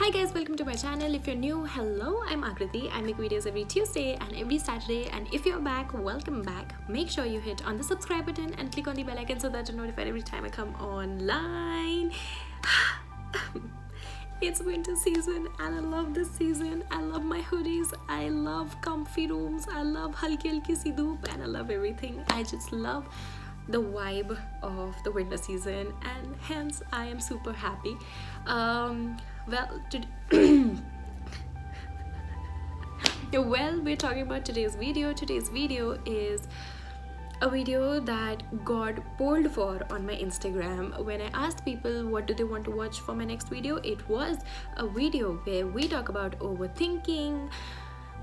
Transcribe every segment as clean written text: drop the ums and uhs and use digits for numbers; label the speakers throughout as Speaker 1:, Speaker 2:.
Speaker 1: Hi guys, welcome to my channel. If you're new, hello, I'm Aakriti. I make videos every Tuesday and every Saturday, and if you're back, welcome back. Make sure you hit on the subscribe button and click on the bell icon so that you're notified every time I come online. It's winter season and I love this season. I love my hoodies, I love comfy rooms, I love halki halki si dhoop, and I love everything. I just love the vibe of the winter season, and hence I am super happy. We're talking about today's video. Today's video is a video that got polled for on my Instagram. When I asked people what do they want to watch for my next video, it was a video where we talk about overthinking.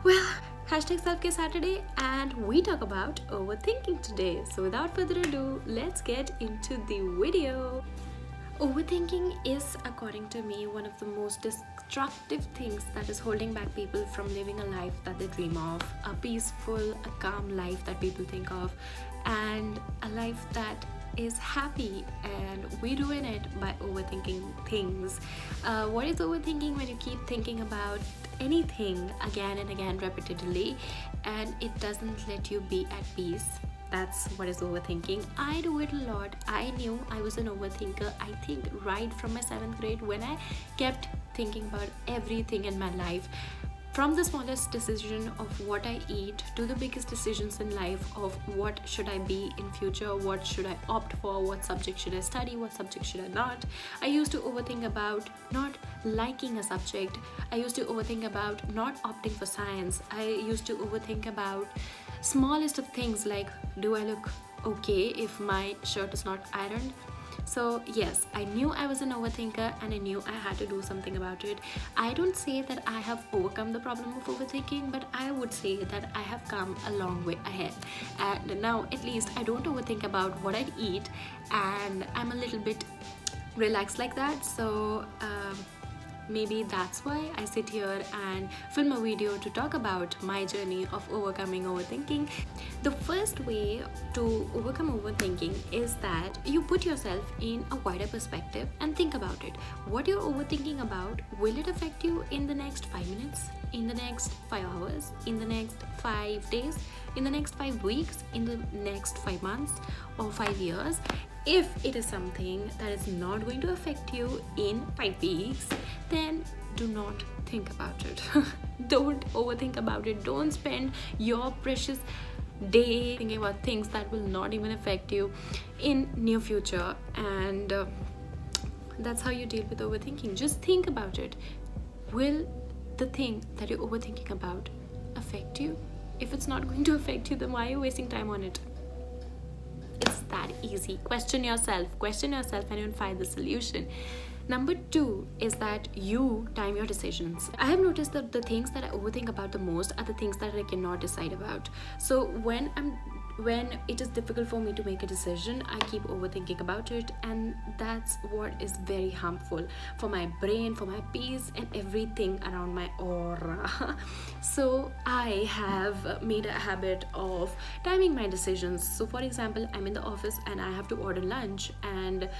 Speaker 1: Well, hashtag self-care Saturday, and we talk about overthinking today. So without further ado, let's get into the video. Overthinking is, according to me, one of the most destructive things that is holding back people from living a life that they dream of, a peaceful, a calm life that people think of, and a life that is happy, and we ruin it by overthinking things. What is overthinking? When you keep thinking about anything again and again repeatedly and it doesn't let you be at peace. That's what is overthinking. I do it a lot. I knew I was an overthinker, I think right from my 7th grade, when I kept thinking about everything in my life, from the smallest decision of what I eat to the biggest decisions in life of what should I be in future, what should I opt for, what subject should I study, what subject should I not. I used to overthink about not liking a subject. I used to overthink about not opting for science. I used to overthink about smallest of things like, do I look okay if my shirt is not ironed? So yes, I knew I was an overthinker and I knew I had to do something about it. I don't say that I have overcome the problem of overthinking, but I would say that I have come a long way ahead. And now at least I don't overthink about what I eat, and I'm a little bit relaxed like that. So maybe that's why I sit here and film a video to talk about my journey of overcoming overthinking. The first way to overcome overthinking is that you put yourself in a wider perspective and think about it. What you're overthinking about, will it affect you in the next 5 minutes, in the next 5 hours, in the next 5 days, in the next 5 weeks, in the next 5 months or 5 years? If it is something that is not going to affect you in 5 weeks, then do not think about it. Don't overthink about it. Don't spend your precious day thinking about things that will not even affect you in near future. And that's how you deal with overthinking. Just think about it. Will the thing that you're overthinking about affect you? If it's not going to affect you, then why are you wasting time on it? It's that easy. Question yourself and you'll find the solution. Number 2 is that you time your decisions. I have noticed that the things that I overthink about the most are the things that I cannot decide about. So when it is difficult for me to make a decision, I keep overthinking about it, and that's what is very harmful for my brain, for my peace, and everything around my aura. So I have made a habit of timing my decisions. So for example, I'm in the office and I have to order lunch, and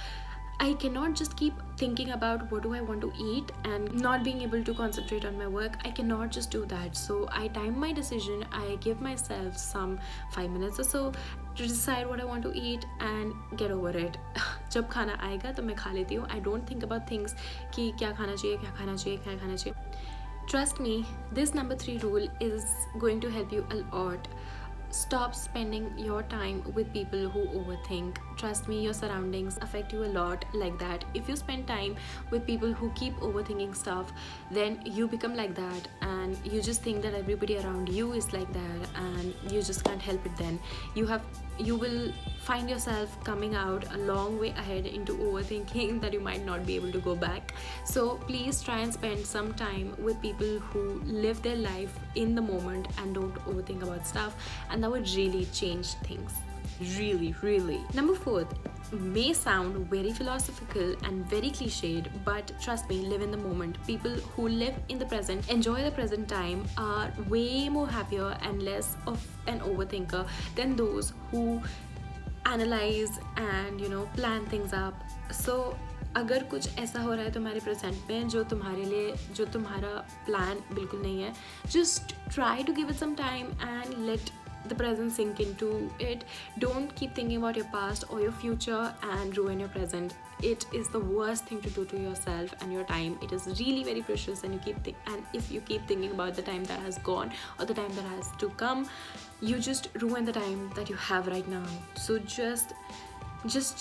Speaker 1: I cannot just keep thinking about what do I want to eat and not being able to concentrate on my work. I cannot just do that. So I time my decision. I give myself some 5 minutes or so to decide what I want to eat and get over it. जब खाना आएगा तो मैं खा लेती हूँ. I don't think about things कि क्या खाना चाहिए, क्या खाना चाहिए, क्या खाना चाहिए. Trust me, this number 3 rule is going to help you a lot. Stop spending your time with people who overthink. Trust me, your surroundings affect you a lot like that. If you spend time with people who keep overthinking stuff, then you become like that, and you just think that everybody around you is like that, and you just can't help it. Then you will find yourself coming out a long way ahead into overthinking that you might not be able to go back. So please try and spend some time with people who live their life in the moment and don't overthink about stuff, and that would really change things. Really. Number 4 may sound very philosophical and very cliched, but trust me, live in the moment. People who live in the present, enjoy the present time, are way more happier and less of an overthinker than those who analyze and plan things up. So अगर कुछ ऐसा हो रहा है तुम्हारे present में जो तुम्हारे लिए, जो तुम्हारा प्लान बिल्कुल नहीं है, just try to give it some time and let the present sink into it. Don't keep thinking about your past or your future and ruin your present. It is the worst thing to do to yourself and your time. It is really very precious, and if you keep thinking about the time that has gone or the time that has to come, you just ruin the time that you have right now. So just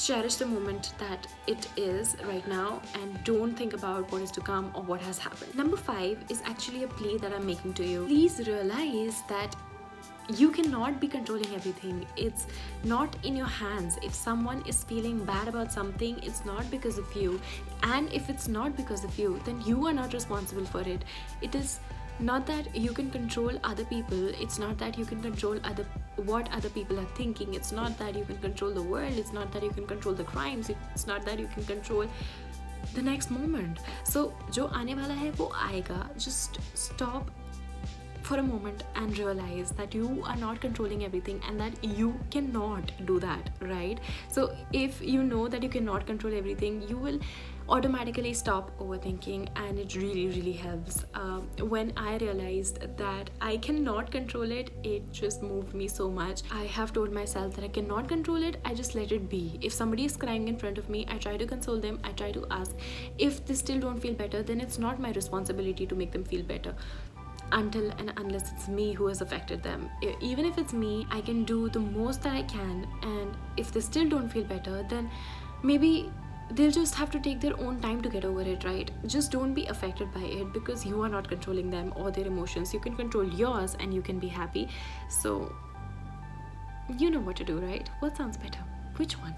Speaker 1: cherish the moment that it is right now, and don't think about what is to come or what has happened. Number 5 is actually a plea that I'm making to you. Please realize that you cannot be controlling everything. It's not in your hands. If someone is feeling bad about something, it's not because of you. And if it's not because of you, then you are not responsible for it. It is not that you can control other people. It's not that you can control what other people are thinking. It's not that you can control the world. It's not that you can control the crimes. It's not that you can control the next moment. So जो आने वाला है वो आएगा. Just stop for a moment and realize that you are not controlling everything, and that you cannot do that, right? So if you know that you cannot control everything, you will automatically stop overthinking, and it really helps. When I realized that I cannot control it, it just moved me so much. I have told myself that I cannot control it. I just let it be. If somebody is crying in front of me, I try to console them. I try to ask. If they still don't feel better, then it's not my responsibility to make them feel better, until and unless it's me who has affected them. Even if it's me, I can do the most that I can, and if they still don't feel better, then maybe they'll just have to take their own time to get over it, right? Just don't be affected by it, because you are not controlling them or their emotions. You can control yours, and you can be happy. So you know what to do, right? What sounds better? Which one?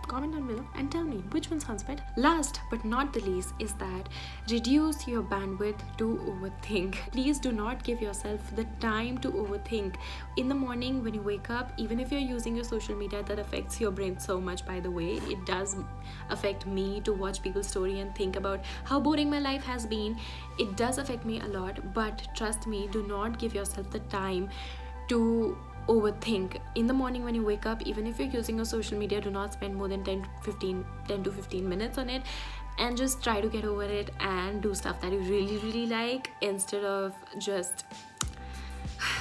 Speaker 1: Comment down below and tell me which one sounds better. Last but not the least is that reduce your bandwidth to overthink. Please do not give yourself the time to overthink. In the morning when you wake up, even if you're using your social media, that affects your brain so much, by the way. It does affect me to watch people's story and think about how boring my life has been. It does affect me a lot, but trust me, do not give yourself the time to overthink. In the morning when you wake up, even if you're using your social media, do not spend more than 10 to 15 minutes on it, and just try to get over it and do stuff that you really like, instead of just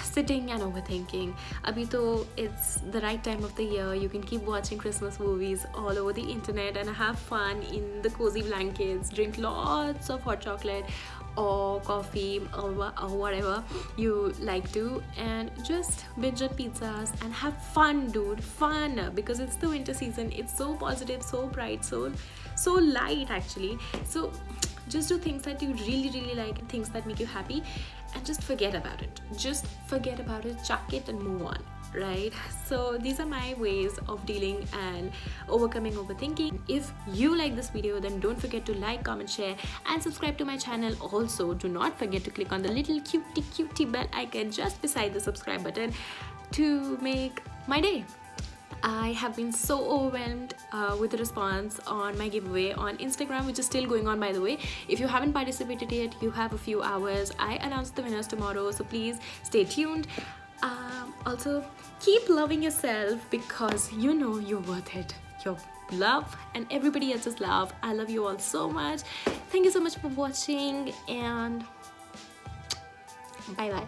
Speaker 1: sitting and overthinking. Abhi to it's the right time of the year. You can keep watching Christmas movies all over the internet and have fun in the cozy blankets, drink lots of hot chocolate or coffee or whatever you like to, and just binge on pizzas and have fun, dude. Fun, because it's the winter season. It's so positive, so bright, so light actually. So just do things that you really like, things that make you happy, and just forget about it. Just forget about it, chuck it and move on, right? So these are my ways of dealing and overcoming overthinking. If you like this video, then don't forget to like, comment, share and subscribe to my channel. Also, do not forget to click on the little cutie bell icon just beside the subscribe button to make my day. I have been so overwhelmed with the response on my giveaway on Instagram, which is still going on, by the way. If you haven't participated yet, you have a few hours. I announce the winners tomorrow, so please stay tuned. Also, keep loving yourself, because you know you're worth it. Your love and everybody else's love. I love you all so much. Thank you so much for watching, and bye bye.